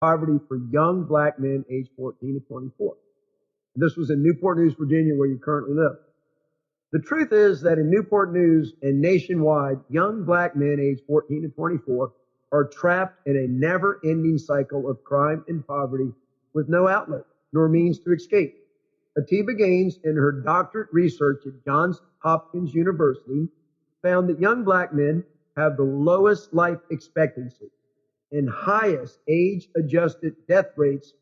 poverty for young black men aged 14 to 24. This was in Newport News, Virginia, where you currently live. The truth is that in Newport News and nationwide, young black men aged 14 to 24 are trapped in a never-ending cycle of crime and poverty with no outlet nor means to escape. Ateba Gaines, in her doctorate research at Johns Hopkins University, found that young black men have the lowest life expectancy and highest age-adjusted death rates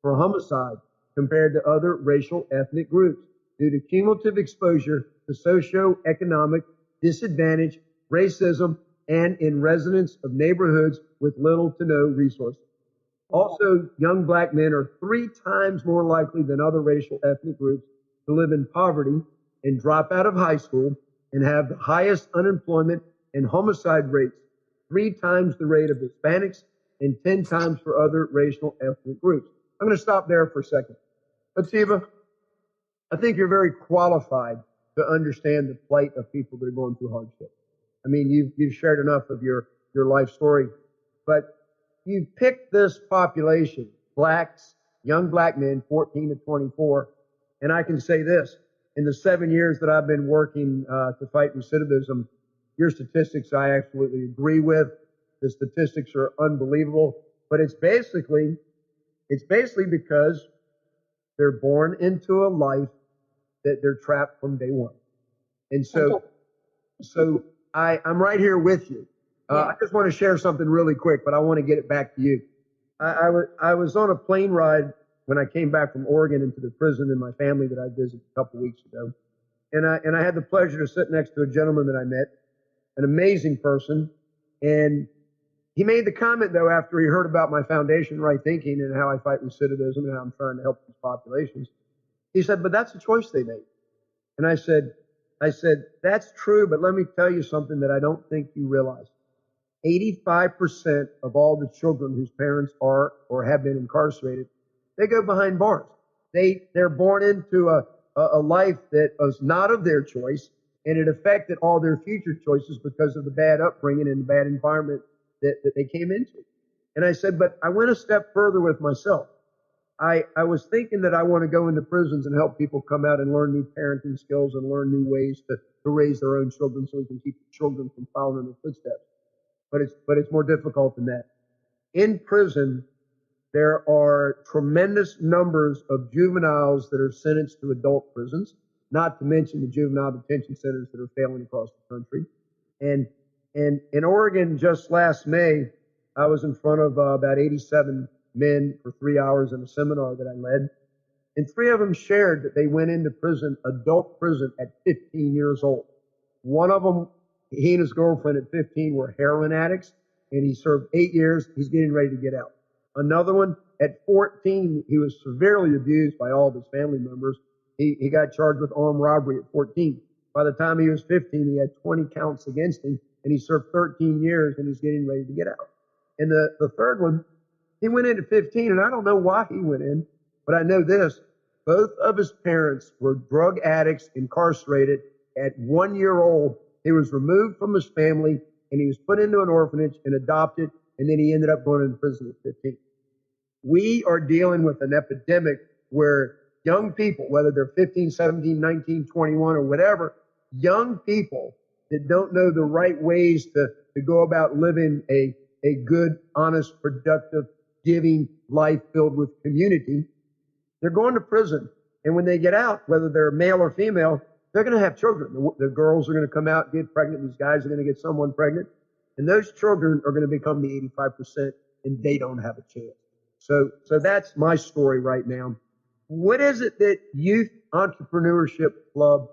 for homicide compared to other racial ethnic groups due to cumulative exposure to socioeconomic disadvantage, racism, and in residents of neighborhoods with little to no resources. Also, young black men are 3 times more likely than other racial ethnic groups to live in poverty and drop out of high school and have the highest unemployment and homicide rates, 3 times the rate of Hispanics and 10 times for other racial ethnic groups. I'm going to stop there for a second. Ateba, I think you're very qualified to understand the plight of people that are going through hardship. I mean, you've shared enough of your life story, but you picked this population, blacks, young black men, 14 to 24. And I can say this, in the 7 years that I've been working to fight recidivism, your statistics I absolutely agree with. The statistics are unbelievable, but it's basically because they're born into a life that they're trapped from day one. And so I'm right here with you. I just want to share something really quick, but I want to get it back to you. I was on a plane ride when I came back from Oregon into the prison in my family that I visited a couple weeks ago. And I had the pleasure to sit next to a gentleman that I met, an amazing person. And he made the comment, though, after he heard about my foundation, Right Thinking, and how I fight recidivism and how I'm trying to help these populations. He said, but that's a choice they made. And I said, that's true, but let me tell you something that I don't think you realize. 85% of all the children whose parents are or have been incarcerated, they go behind bars. They're born into a life that was not of their choice, and it affected all their future choices because of the bad upbringing and the bad environment that they came into. And I said, but I went a step further with myself. I was thinking that I want to go into prisons and help people come out and learn new parenting skills and learn new ways to raise their own children so we can keep the children from following in their footsteps. But it's more difficult than that. In prison, there are tremendous numbers of juveniles that are sentenced to adult prisons, not to mention the juvenile detention centers that are failing across the country. And in Oregon, just last May, I was in front of about 87 men for 3 hours in a seminar that I led. And 3 of them shared that they went into prison, adult prison, at 15 years old. One of them, he and his girlfriend at 15 were heroin addicts, and he served 8 years. He's getting ready to get out. Another one, at 14, he was severely abused by all of his family members. He got charged with armed robbery at 14. By the time he was 15, he had 20 counts against him, and he served 13 years, and he's getting ready to get out. And the third one, he went in at 15, and I don't know why he went in, but I know this. Both of his parents were drug addicts, incarcerated. At 1 year old, he was removed from his family, and he was put into an orphanage and adopted, and then he ended up going into prison at 15. We are dealing with an epidemic where young people, whether they're 15, 17, 19, 21, or whatever, young people that don't know the right ways to go about living a good, honest, productive, giving life filled with community, they're going to prison. And when they get out, whether they're male or female, they're going to have children. The girls are going to come out and get pregnant. These guys are going to get someone pregnant. And those children are going to become the 85%, and they don't have a chance. So that's my story right now. What is it that Youth Entrepreneurship Club,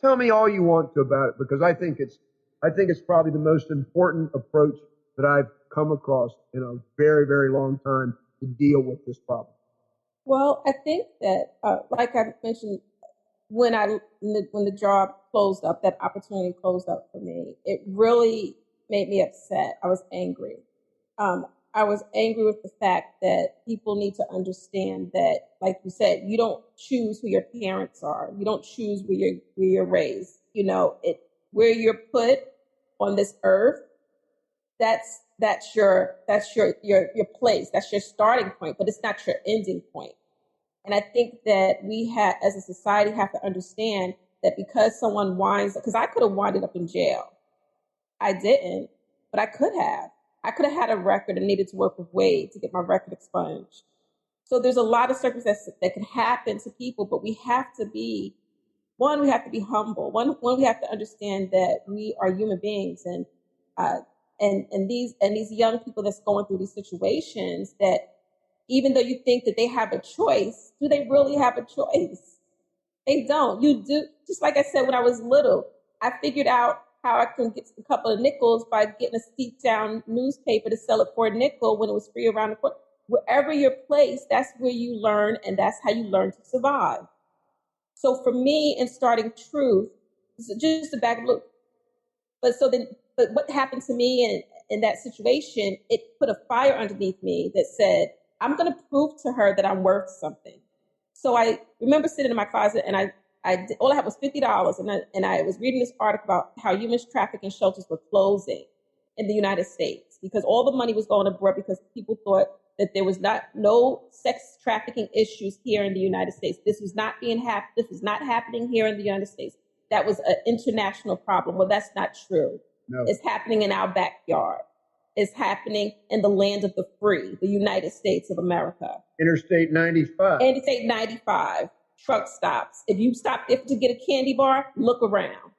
tell me all you want to about it, because I think it's probably the most important approach that I've come across in a very, very long time to deal with this problem. Well, I think that, like I mentioned, when the job closed up, that opportunity closed up for me, it really made me upset. I was angry. I was angry with the fact that people need to understand that, like you said, you don't choose who your parents are. You don't choose where you're raised. You know, where you're put on this earth, that's your place. That's your starting point, but it's not your ending point. And I think that we have, as a society, have to understand that because someone because I could have winded up in jail. I didn't, but I could have. I could have had a record and needed to work with Wade to get my record expunged. So there's a lot of circumstances that can happen to people, but we have to be humble. One, we have to understand that we are human beings, and these young people that's going through these situations, that even though you think that they have a choice, do they really have a choice? They don't. You do. Just like I said, when I was little, I figured out how I can get a couple of nickels by getting a steep down newspaper to sell it for a nickel when it was free around the corner. Wherever you're placed, that's where you learn, and that's how you learn to survive. So for me, in starting Truth, just to back look, but what happened to me in that situation, it put a fire underneath me that said, I'm going to prove to her that I'm worth something. So I remember sitting in my closet, and all I had was $50, and I was reading this article about how human trafficking shelters were closing in the United States because all the money was going abroad because people thought that there was no sex trafficking issues here in the United States. This was not happening here in the United States. That was an international problem. Well, that's not true. No. It's happening in our backyard. It's happening in the land of the free, the United States of America. Interstate 95. Interstate 95, truck stops. If you stop there to get a candy bar, look around.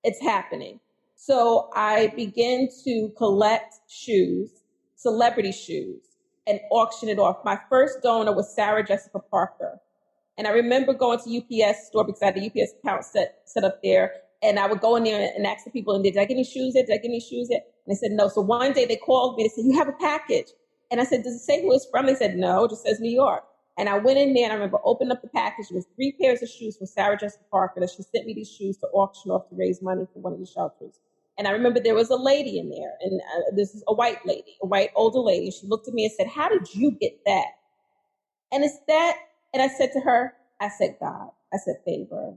It's happening. So I began to collect shoes, celebrity shoes, and auction it off. My first donor was Sarah Jessica Parker. And I remember going to UPS store because I had the UPS account set up there. And I would go in there and ask the people, and did I get any shoes there? Did I get any shoes there? And they said, no. So one day they called me. They said, you have a package. And I said, does it say who it's from? They said, no, it just says New York. And I went in there, and I remember opening up the package. It was 3 pairs of shoes from Sarah Jessica Parker that she sent me these shoes to auction off to raise money for one of the shelters. And I remember there was a lady in there, and this is a white lady, a white older lady. She looked at me and said, how did you get that? And it's that. And I said to her, I said, God. I said, favor.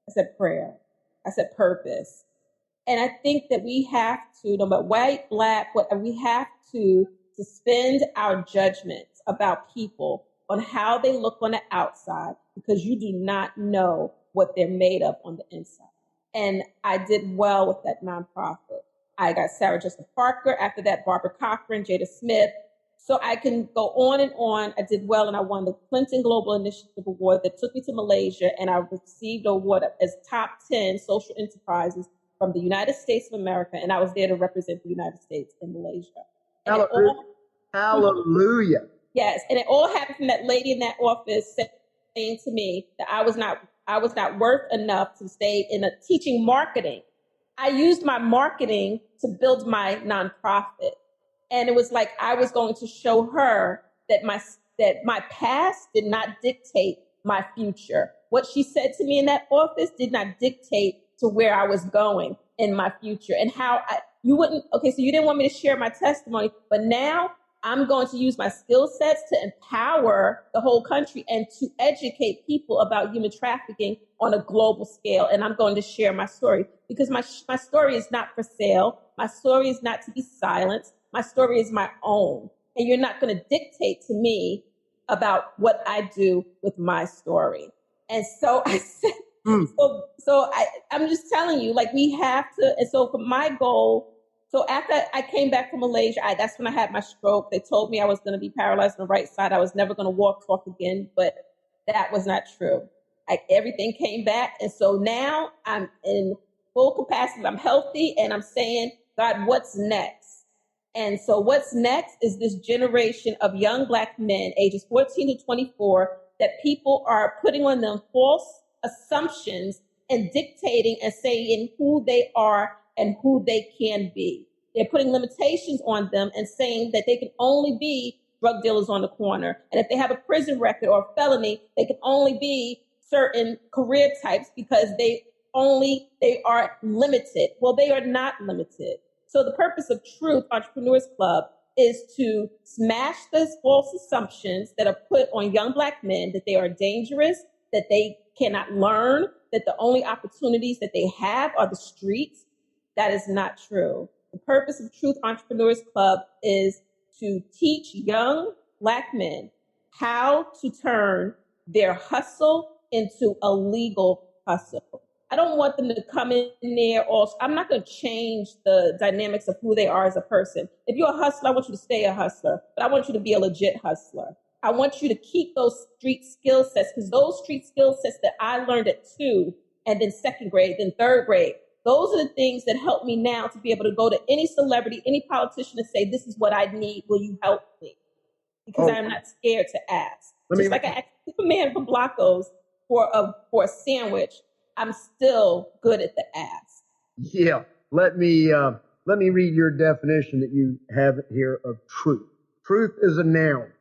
I said, prayer. I said, purpose. And I think that we have to, no matter white, black, whatever, we have to suspend our judgments about people on how they look on the outside, because you do not know what they're made of on the inside. And I did well with that nonprofit. I got Sarah Jessica Parker. After that, Barbara Cochran, Jada Smith. So I can go on and on. I did well, and I won the Clinton Global Initiative Award that took me to Malaysia, and I received an award as top 10 social enterprises from the United States of America, and I was there to represent the United States in Malaysia. Hallelujah. Yes, and it all happened from that lady in that office saying to me that I was not worth enough to stay in teaching marketing. I used my marketing to build my nonprofit. And it was like I was going to show her that my past did not dictate my future. What she said to me in that office did not dictate to where I was going in my future. And so you didn't want me to share my testimony, but now I'm going to use my skill sets to empower the whole country and to educate people about human trafficking on a global scale. And I'm going to share my story because my story is not for sale. My story is not to be silenced. My story is my own. And you're not going to dictate to me about what I do with my story. And so I said, I'm just telling you, like, we have to. And so for my goal, so after I came back from Malaysia, that's when I had my stroke. They told me I was going to be paralyzed on the right side. I was never going to talk again, but that was not true. Everything came back. And so now I'm in full capacity. I'm healthy, and I'm saying, God, what's next? And so what's next is this generation of young Black men, ages 14 to 24, that people are putting on them false assumptions and dictating and saying who they are and who they can be. They're putting limitations on them and saying that they can only be drug dealers on the corner. And if they have a prison record or a felony, they can only be certain career types because they are limited. Well, they are not limited. So the purpose of Truth Entrepreneurs Club is to smash those false assumptions that are put on young Black men, that they are dangerous, that they cannot learn, that the only opportunities that they have are the streets. That is not true. The purpose of Truth Entrepreneurs Club is to teach young Black men how to turn their hustle into a legal hustle. I don't want them to come in there also. I'm not going to change the dynamics of who they are as a person. If you're a hustler, I want you to stay a hustler, but I want you to be a legit hustler. I want you to keep those street skill sets, because those street skill sets that I learned at 2 and then 2nd grade, then 3rd grade, those are the things that help me now to be able to go to any celebrity, any politician and say, this is what I need. Will you help me? Because I'm not scared to ask. Just like I asked a man from Blockos for a sandwich, I'm still good at the ask. Yeah. Let me read your definition that you have here of truth. Truth is a noun.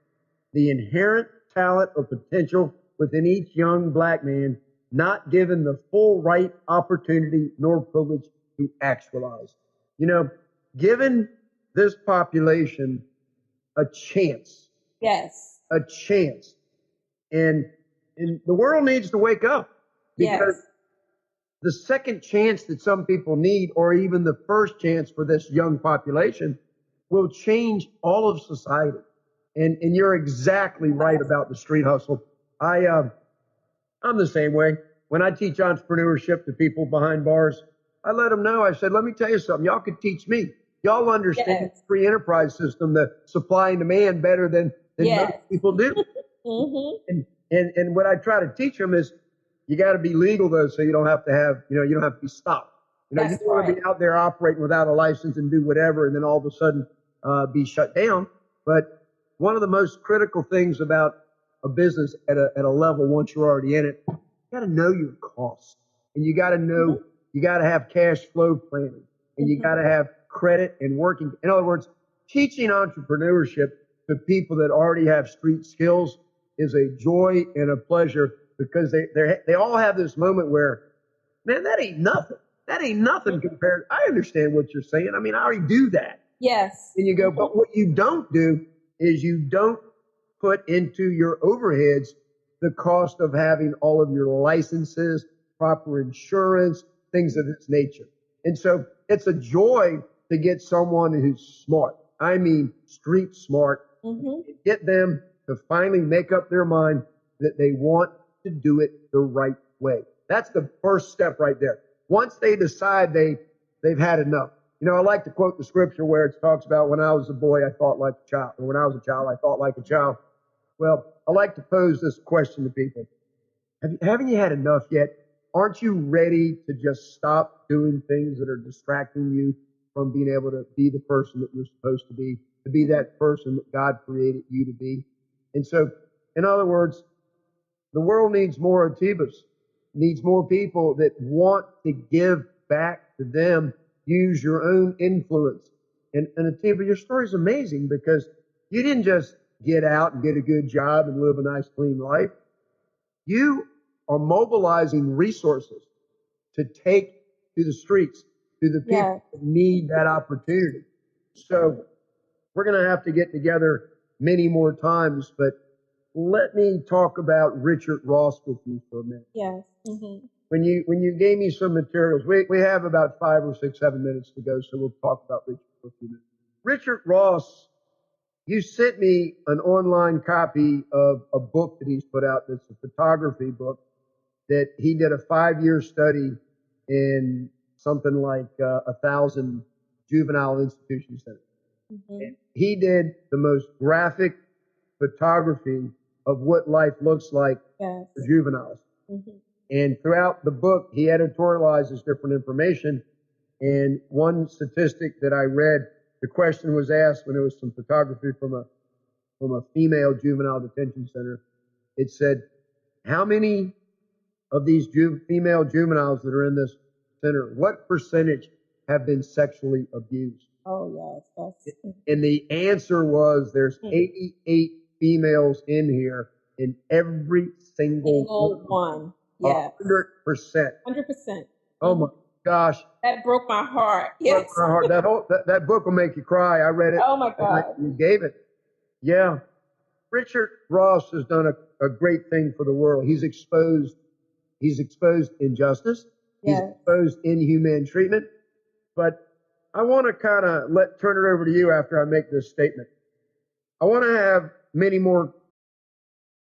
The inherent talent or potential within each young Black man not given the full right opportunity nor privilege to actualize. You know, given this population a chance. Yes. A chance. And the world needs to wake up, because the second chance that some people need, or even the first chance for this young population, will change all of society. And you're exactly right about the street hustle. I'm the same way. When I teach entrepreneurship to people behind bars, I let them know, I said, let me tell you something. Y'all could teach me. Y'all understand the free enterprise system, the supply and demand, better than most people do. And what I try to teach them is, you got to be legal though, so you don't have to have, you don't have to be stopped. You don't want to be out there operating without a license and do whatever, and then all of a sudden be shut down. But one of the most critical things about a business at a level, once you're already in it, you got to know your costs, and you got to know, you got to have cash flow planning, and you got to have credit and working. In other words, teaching entrepreneurship to people that already have street skills is a joy and a pleasure, because they all have this moment where, man, that ain't nothing. That ain't nothing compared. I understand what you're saying. I mean, I already do that. Yes. And you go, but what you don't do is you don't put into your overheads the cost of having all of your licenses, proper insurance, things of this nature. And so it's a joy to get someone who's smart. I mean, street smart. Get them to finally make up their mind that they want to do it the right way. That's the first step right there. Once they decide they've had enough. I like to quote the scripture where it talks about, when I was a boy, I thought like a child. And when I was a child, I thought like a child. Well, I like to pose this question to people. Haven't you had enough yet? Aren't you ready to just stop doing things that are distracting you from being able to be the person that you're supposed to be that person that God created you to be? And so, in other words, the world needs more Atebas, needs more people that want to give back to them, use your own influence. And Ateba, your story is amazing, because you didn't just get out and get a good job and live a nice, clean life. You are mobilizing resources to take to the streets, to the people that need that opportunity. So we're going to have to get together many more times, but let me talk about Richard Ross with you for a minute. Yes. When you gave me some materials, we have about 5 or 6, 7 minutes to go, so we'll talk about Richard for a few minutes. Richard Ross, you sent me an online copy of a book that he's put out that's a photography book that he did a 5-year study in something like 1,000 juvenile institution centers. And he did the most graphic photography of what life looks like for juveniles. And throughout the book, he editorializes different information. And one statistic that I read, the question was asked when there was some photography from a female juvenile detention center. It said, how many of these female juveniles that are in this center, what percentage have been sexually abused? Oh, yes. And the answer was, there's 88 females in here, and every single one. Yeah. 100%. 100%. Oh my gosh. That broke my heart. Yes. Broke my heart. That book will make you cry. I read it. Oh my God. You gave it. Yeah. Richard Ross has done a great thing for the world. He's exposed injustice. He's exposed inhumane treatment. But I want to kind of turn it over to you after I make this statement. I want to have many more